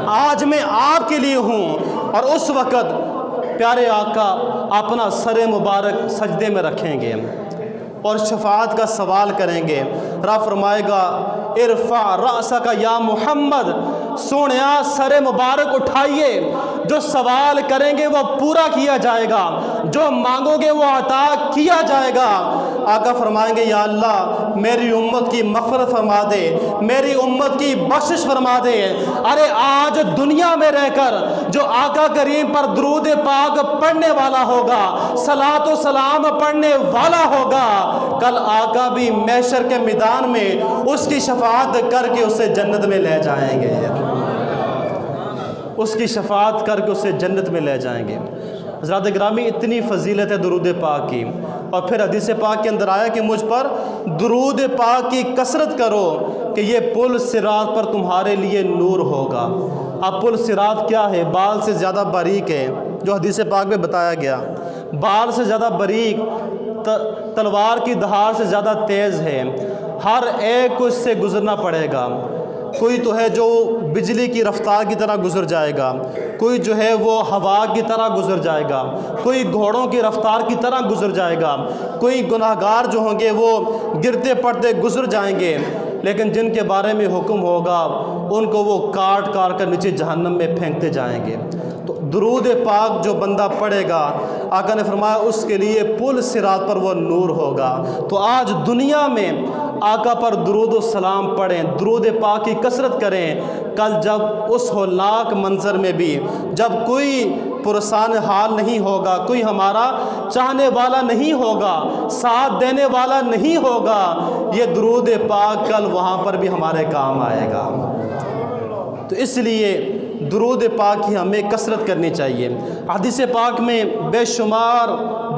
آج میں آپ کے لیے ہوں۔ اور اس وقت پیارے آقا اپنا سر مبارک سجدے میں رکھیں گے اور شفاعت کا سوال کریں گے۔ رب فرمائے گا ارفع رأسک یا محمد، سونیا سر مبارک اٹھائیے، جو سوال کریں گے وہ پورا کیا جائے گا، جو مانگو گے وہ عطا کیا جائے گا۔ آقا فرمائیں گے یا اللہ میری امت کی مغفرت فرما دے، میری امت کی بخشش فرما دے۔ ارے آج دنیا میں رہ کر جو آقا کریم پر درود پاک پڑھنے والا ہوگا، صلاۃ و سلام پڑھنے والا ہوگا، کل آقا بھی محشر کے میدان میں اس کی شفاعت کر کے اسے جنت میں لے جائیں گے، اس کی شفاعت کر کے اسے جنت میں لے جائیں گے۔ حضرات گرامی، اتنی فضیلت ہے درود پاک کی، اور پھر حدیث پاک کے اندر آیا کہ مجھ پر درود پاک کی کثرت کرو کہ یہ پل صراط پر تمہارے لیے نور ہوگا۔ اب پل صراط کیا ہے؟ بال سے زیادہ باریک ہے، جو حدیث پاک میں بتایا گیا، بال سے زیادہ باریک، تلوار کی دھار سے زیادہ تیز ہے، ہر ایک کو اس سے گزرنا پڑے گا۔ کوئی تو ہے جو بجلی کی رفتار کی طرح گزر جائے گا، کوئی جو ہے وہ ہوا کی طرح گزر جائے گا، کوئی گھوڑوں کی رفتار کی طرح گزر جائے گا، کوئی گناہگار جو ہوں گے وہ گرتے پڑتے گزر جائیں گے، لیکن جن کے بارے میں حکم ہوگا ان کو وہ کاٹ کاٹ کر نیچے جہنم میں پھینکتے جائیں گے۔ تو درود پاک جو بندہ پڑھے گا، آقا نے فرمایا اس کے لیے پل صراط پر وہ نور ہوگا۔ تو آج دنیا میں آقا پر درود و سلام پڑھیں، درود پاک کی کثرت کریں، کل جب اس ہولناک منظر میں بھی جب کوئی پرسان حال نہیں ہوگا، کوئی ہمارا چاہنے والا نہیں ہوگا، ساتھ دینے والا نہیں ہوگا، یہ درود پاک کل وہاں پر بھی ہمارے کام آئے گا۔ تو اس لیے درود پاک کی ہمیں کثرت کرنی چاہیے۔ حدیث پاک میں بے شمار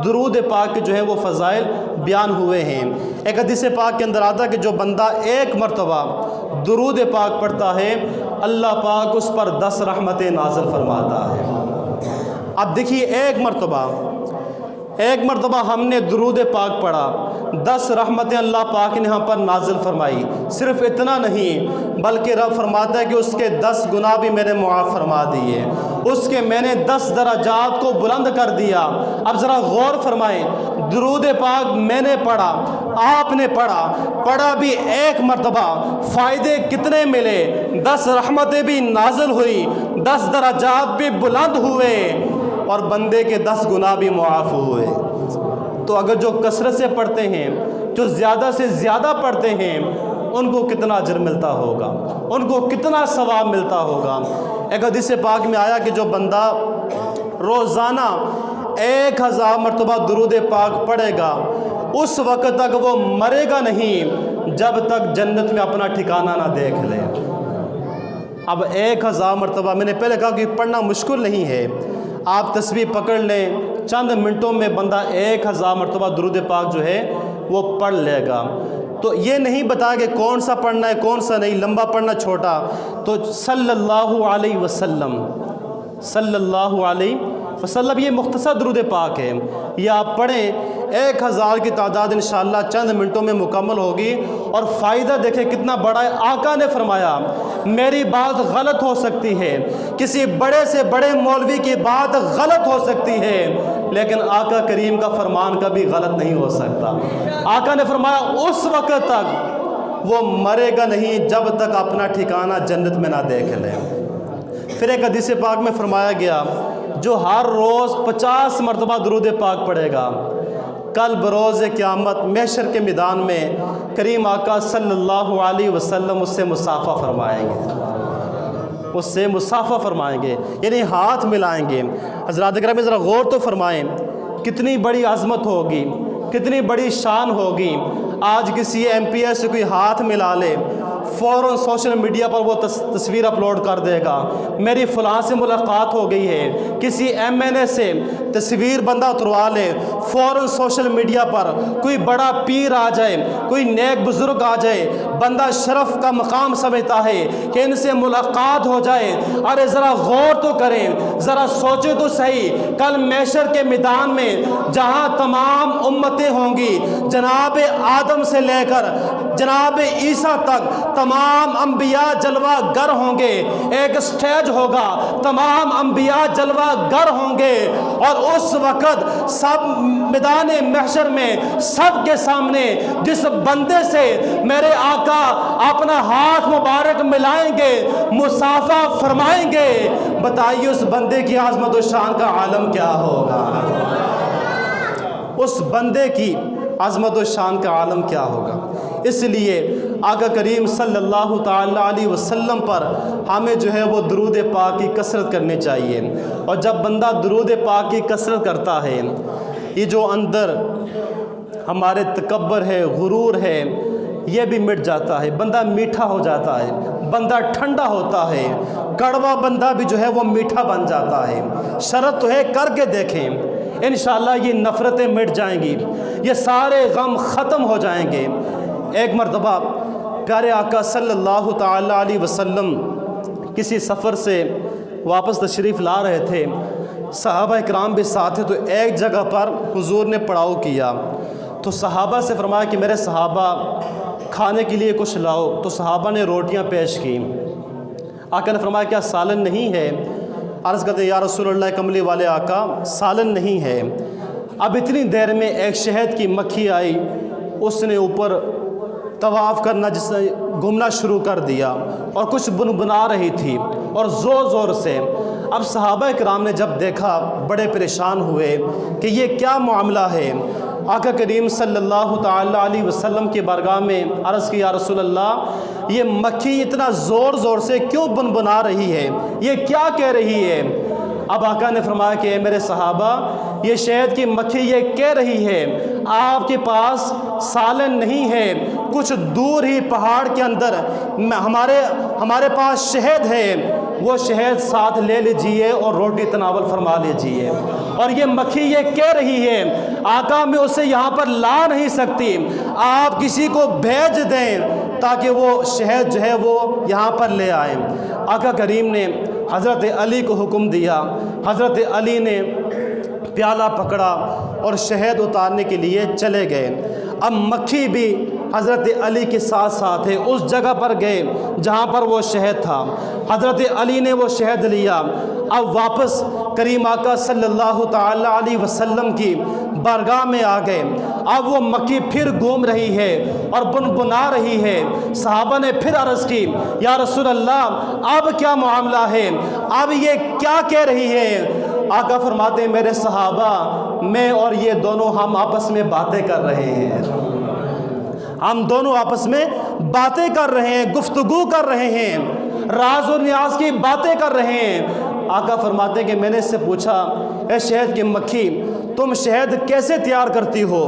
درود پاک کے جو ہے وہ فضائل بیان ہوئے ہیں۔ ایک حدیث پاک کے اندر آتا ہے کہ جو بندہ ایک مرتبہ درود پاک پڑھتا ہے، اللہ پاک اس پر 10 رحمتیں نازل فرماتا ہے۔ اب دیکھیے ایک مرتبہ ہم نے درود پاک پڑھا، 10 رحمتیں اللہ پاک نے ہم پر نازل فرمائی۔ صرف اتنا نہیں بلکہ رب فرماتا ہے کہ اس کے 10 گناہ بھی میں نے معاف فرما دیے، اس کے میں نے 10 درجات کو بلند کر دیا۔ اب ذرا غور فرمائیں، درود پاک میں نے پڑھا، آپ نے پڑھا بھی ایک مرتبہ، فائدے کتنے ملے؟ 10 رحمتیں بھی نازل ہوئی، 10 درجات بھی بلند ہوئے، اور بندے کے 10 گناہ بھی معاف ہوئے۔ تو اگر جو کثرت سے پڑھتے ہیں، جو زیادہ سے زیادہ پڑھتے ہیں، ان کو کتنا اجر ملتا ہوگا، ان کو کتنا ثواب ملتا ہوگا۔ ایک حدیث پاک میں آیا کہ جو بندہ روزانہ 1000 مرتبہ درود پاک پڑھے گا، اس وقت تک وہ مرے گا نہیں جب تک جنت میں اپنا ٹھکانہ نہ دیکھ لے۔ اب 1000 مرتبہ، میں نے پہلے کہا کہ پڑھنا مشکل نہیں ہے، آپ تسبیح پکڑ لیں، چند منٹوں میں بندہ 1000 مرتبہ درود پاک جو ہے وہ پڑھ لے گا۔ تو یہ نہیں بتایا کہ کون سا پڑھنا ہے کون سا نہیں، لمبا پڑھنا چھوٹا۔ تو صلی اللہ علیہ وسلم، صلی اللہ علیہ وسلم، یہ مختصر درود پاک ہے، یہ آپ پڑھیں، 1000 کی تعداد انشاءاللہ چند منٹوں میں مکمل ہوگی، اور فائدہ دیکھیں کتنا بڑا ہے۔ آقا نے فرمایا میری بات غلط ہو سکتی ہے، کسی بڑے سے بڑے مولوی کی بات غلط ہو سکتی ہے، لیکن آقا کریم کا فرمان کبھی غلط نہیں ہو سکتا۔ آقا نے فرمایا اس وقت تک وہ مرے گا نہیں جب تک اپنا ٹھکانہ جنت میں نہ دیکھ لے۔ پھر ایک حدیث پاک میں فرمایا گیا جو ہر روز 50 مرتبہ درود پاک پڑھے گا، کل بروز قیامت محشر کے میدان میں کریم آقا صلی اللہ علیہ وسلم اس سے مصافحہ فرمائیں گے، اس سے مصافحہ فرمائیں گے، یعنی ہاتھ ملائیں گے۔ حضرات اکرام ذرا غور تو فرمائیں، کتنی بڑی عظمت ہوگی، کتنی بڑی شان ہوگی۔ آج کسی ایم پی ایس سے کوئی ہاتھ ملا لے، فوراً سوشل میڈیا پر وہ تصویر اپلوڈ کر دے گا، میری فلاں سے ملاقات ہو گئی ہے۔ کسی ایم این اے سے تصویر بندہ اتروا لے، فوراً سوشل میڈیا پر کوئی بڑا پیر آ جائے، کوئی نیک بزرگ آ جائے، بندہ شرف کا مقام سمجھتا ہے کہ ان سے ملاقات ہو جائے۔ ارے ذرا غور تو کریں، ذرا سوچے تو صحیح، کل محشر کے میدان میں جہاں تمام امتیں ہوں گی، جناب آدم سے لے کر جناب عیسیٰ تک تمام انبیاء جلوہ گر ہوں گے، ایک سٹیج ہوگا، تمام انبیاء جلوہ گر ہوں گے، اور اس وقت سب میدان محشر میں سب کے سامنے جس بندے سے میرے آقا اپنا ہاتھ مبارک ملائیں گے، مصافحہ فرمائیں گے، بتائیے اس بندے کی عظمت و شان کا عالم کیا ہوگا؟ اس بندے کی عظمت و شان کا عالم کیا ہوگا؟ اس لیے آقا کریم صلی اللہ تعالی علیہ وسلم پر ہمیں جو ہے وہ درود پاک کی کثرت کرنی چاہیے۔ اور جب بندہ درود پاک کی کثرت کرتا ہے، یہ جو اندر ہمارے تکبر ہے، غرور ہے، یہ بھی مٹ جاتا ہے، بندہ میٹھا ہو جاتا ہے، بندہ ٹھنڈا ہوتا ہے، کڑوا بندہ بھی جو ہے وہ میٹھا بن جاتا ہے۔ شرط تو ہے، کر کے دیکھیں، انشاءاللہ یہ نفرتیں مٹ جائیں گی، یہ سارے غم ختم ہو جائیں گے۔ ایک مرتبہ پیارے آقا صلی اللہ تعالی علیہ وسلم کسی سفر سے واپس تشریف لا رہے تھے، صحابہ اکرام بھی ساتھ تھے، تو ایک جگہ پر حضور نے پڑاؤ کیا، تو صحابہ سے فرمایا کہ میرے صحابہ کھانے کے لیے کچھ لاؤ، تو صحابہ نے روٹیاں پیش کی۔ آقا نے فرمایا کیا سالن نہیں ہے؟ عرض کرتے ہیں یا رسول اللہ کملی والے آقا سالن نہیں ہے۔ اب اتنی دیر میں ایک شہد کی مکھی آئی، اس نے اوپر طواف کرنا جس نے گھومنا شروع کر دیا اور کچھ بنبنا رہی تھی اور زور زور سے۔ اب صحابہ کرام نے جب دیکھا بڑے پریشان ہوئے کہ یہ کیا معاملہ ہے۔ آقا کریم صلی اللہ تعالیٰ علیہ وسلم کی بارگاہ میں عرض کی یا رسول اللہ یہ مکھی اتنا زور زور سے کیوں بنبنا رہی ہے، یہ کیا کہہ رہی ہے؟ اب آقا نے فرمایا کہ اے میرے صحابہ یہ شہد کی مکھی یہ کہہ رہی ہے آپ کے پاس سالن نہیں ہے، کچھ دور ہی پہاڑ کے اندر ہمارے پاس شہد ہے، وہ شہد ساتھ لے لیجئے اور روٹی تناول فرما لیجئے۔ اور یہ مکھی یہ کہہ رہی ہے آقا میں اسے یہاں پر لا نہیں سکتی، آپ کسی کو بھیج دیں تاکہ وہ شہد جو ہے وہ یہاں پر لے آئیں۔ آقا کریم نے حضرت علی کو حکم دیا، حضرت علی نے پیالہ پکڑا اور شہد اتارنے کے لیے چلے گئے۔ اب مکھی بھی حضرت علی کے ساتھ ساتھ ہے، اس جگہ پر گئے جہاں پر وہ شہد تھا، حضرت علی نے وہ شہد لیا۔ اب واپس کریم آقا صلی اللہ تعالیٰ علیہ وسلم کی بارگاہ میں آ گئے۔ اب وہ مکھی پھر گھوم رہی ہے اور بنبنا رہی ہے۔ صحابہ نے پھر عرض کی یا رسول اللہ اب کیا معاملہ ہے، اب یہ کیا کہہ رہی ہے؟ آقا فرماتے ہیں میرے صحابہ میں اور یہ دونوں ہم آپس میں باتیں کر رہے ہیں، ہم دونوں آپس میں باتیں کر رہے ہیں، گفتگو کر رہے ہیں، راز و نیاز کی باتیں کر رہے ہیں۔ آقا فرماتے ہیں کہ میں نے اس سے پوچھا اے شہد کی مکھی تم شہد کیسے تیار کرتی ہو؟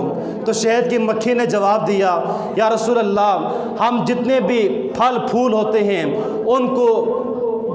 تو شہد کی مکھی نے جواب دیا یا رسول اللہ ہم جتنے بھی پھل پھول ہوتے ہیں ان کو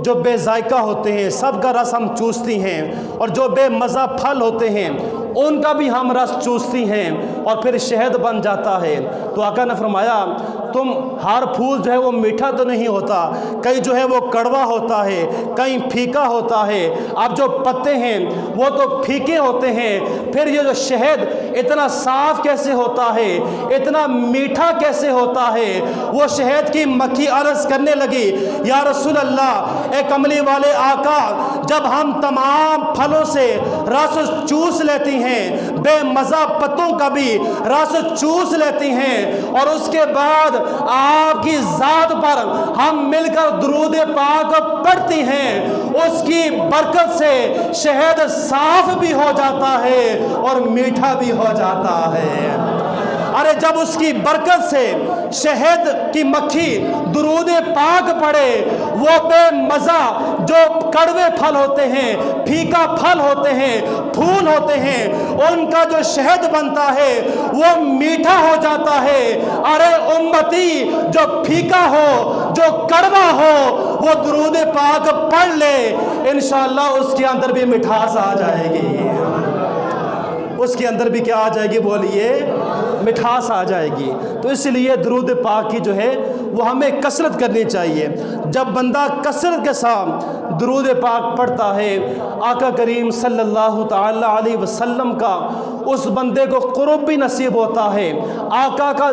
جو بے ذائقہ ہوتے ہیں سب کا رس ہم چوستی ہیں، اور جو بے مزہ پھل ہوتے ہیں ان کا بھی ہم رس چوستی ہیں اور پھر شہد بن جاتا ہے۔ تو آقا نے فرمایا تم ہر پھول جو ہے وہ میٹھا تو نہیں ہوتا، کئی جو ہے وہ کڑوا ہوتا ہے، کئی پھیکا ہوتا ہے، اب جو پتے ہیں وہ تو پھیکے ہوتے ہیں، پھر یہ جو شہد اتنا صاف کیسے ہوتا ہے، اتنا میٹھا کیسے ہوتا ہے؟ وہ شہد کی مکھی عرض کرنے لگی یا رسول اللہ اے کملی والے آقا جب ہم تمام پھلوں سے رس چوس لیتی ہیں، بے مزہ پتوں کا بھی رس چوس لیتی ہیں، اور اس کے بعد آپ کی ذات پر ہم مل کر درود پاک پڑھتی ہیں، اس کی برکت سے شہد صاف بھی ہو جاتا ہے اور میٹھا بھی ہو جاتا ہے۔ ارے جب اس کی برکت سے شہد کی مکھی درود پاک پڑھے، وہ بے مزہ جو کڑوے پھل ہوتے ہیں، پھیکا پھل ہوتے ہیں، پھول ہوتے ہیں، ان کا جو شہد بنتا ہے وہ میٹھا ہو جاتا ہے۔ ارے امتی جو پھیکا ہو جو کڑوا ہو وہ درود پاک پڑھ لے، انشاءاللہ اس کے اندر بھی مٹھاس آ جائے گی، اس کے اندر بھی کیا آ جائے گی بولیے؟ مٹھاس آ جائے گی۔ تو اس لیے درود پاک کی جو ہے وہ ہمیں کثرت کرنی چاہیے۔ جب بندہ کثرت کے ساتھ درود پاک پڑھتا ہے آقا کریم صلی اللہ تعالیٰ علیہ وسلم کا اس بندے کو قرب بھی نصیب ہوتا ہے، آقا کا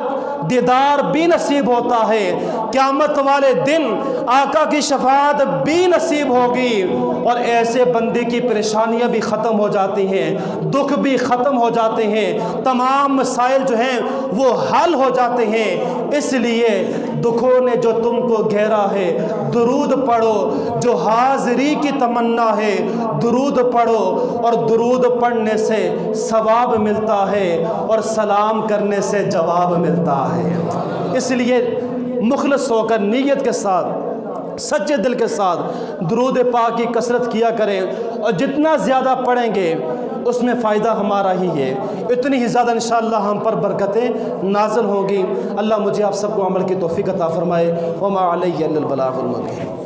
دیدار بھی نصیب ہوتا ہے، قیامت والے دن آقا کی شفاعت بھی نصیب ہوگی، اور ایسے بندے کی پریشانیاں بھی ختم ہو جاتی ہیں، دکھ بھی ختم ہو جاتے ہیں، تمام مسائل جو ہیں وہ حل ہو جاتے ہیں۔ اس لیے دکھوں نے جو تم کو گھیرا ہے درود پڑھو، جو حاضری کی تمنا ہے درود پڑھو، اور درود پڑھنے سے ثواب ملتا ہے اور سلام کرنے سے جواب ملتا ہے۔ اس لیے مخلص ہو کر نیت کے ساتھ سچے دل کے ساتھ درود پاک کی کثرت کیا کریں، اور جتنا زیادہ پڑھیں گے اس میں فائدہ ہمارا ہی ہے، اتنی ہی زیادہ انشاءاللہ ہم پر برکتیں نازل ہوں گی۔ اللہ مجھے آپ سب کو عمل کی توفیق عطا فرمائے۔ وما علیہ الا البلاغ المبین۔